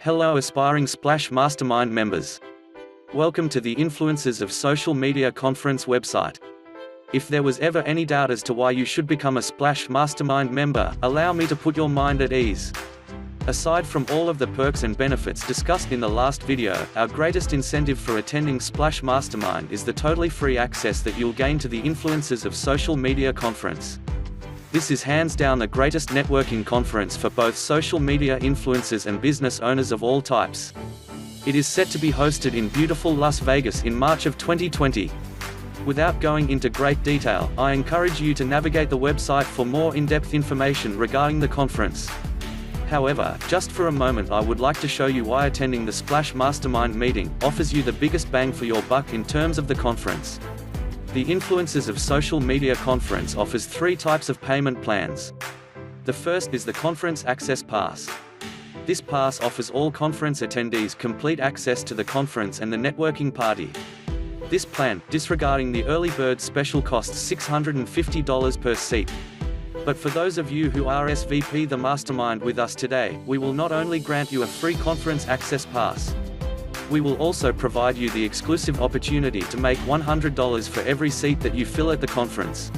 Hello aspiring Splash Mastermind members. Welcome to the Influencers of Social Media conference website. If there was ever any doubt as to why you should become a Splash Mastermind member, allow me to put your mind at ease. Aside from all of the perks and benefits discussed in the last video, our greatest incentive for attending Splash Mastermind is the totally free access that you'll gain to the Influencers of Social Media conference. This is hands down the greatest networking conference for both social media influencers and business owners of all types. It is set to be hosted in beautiful Las Vegas in March of 2020. Without going into great detail, I encourage you to navigate the website for more in-depth information regarding the conference. However, just for a moment I would like to show you why attending the Splash Mastermind meeting offers you the biggest bang for your buck in terms of the conference. The Influencers of Social Media conference offers three types of payment plans. The first is the Conference Access Pass. This pass offers all conference attendees complete access to the conference and the networking party. This plan, disregarding the early bird special, costs $650 per seat. But for those of you who RSVP the Mastermind with us today, we will not only grant you a free conference access pass. We will also provide you the exclusive opportunity to make $100 for every seat that you fill at the conference.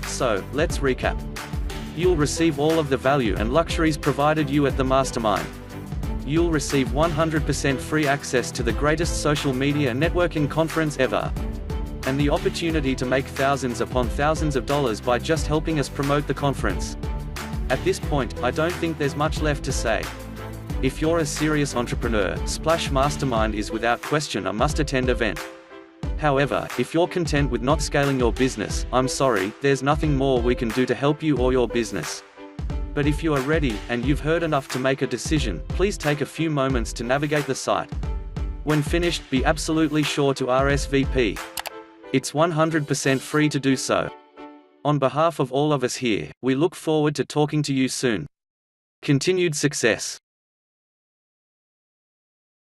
So, let's recap. You'll receive all of the value and luxuries provided you at the Mastermind. You'll receive 100% free access to the greatest social media networking conference ever. And the opportunity to make thousands upon thousands of dollars by just helping us promote the conference. At this point, I don't think there's much left to say. If you're a serious entrepreneur, Splash Mastermind is without question a must-attend event. However, if you're content with not scaling your business, I'm sorry, there's nothing more we can do to help you or your business. But if you are ready, and you've heard enough to make a decision, please take a few moments to navigate the site. When finished, be absolutely sure to RSVP. It's 100% free to do so. On behalf of all of us here, we look forward to talking to you soon. Continued success.